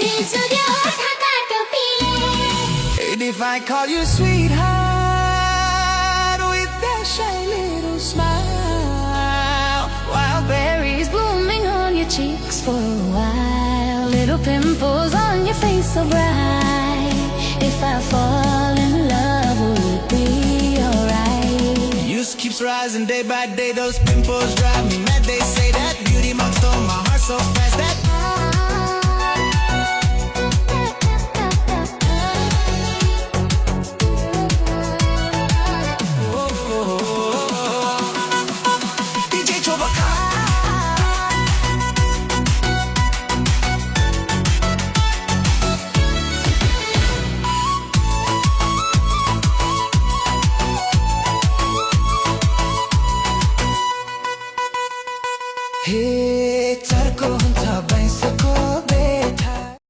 दिल चुर्यो Dhaka टोपीले And if I call you sweetheart with that shy little smile, wild berries blooming on your cheeks for a while, little pimples on your face so bright. If I fall in love, will it be alright? youth keeps rising day by day. Those pimples drive me mad. They say that beauty mark stole my heart so fast that DJ Chewbacca. Hey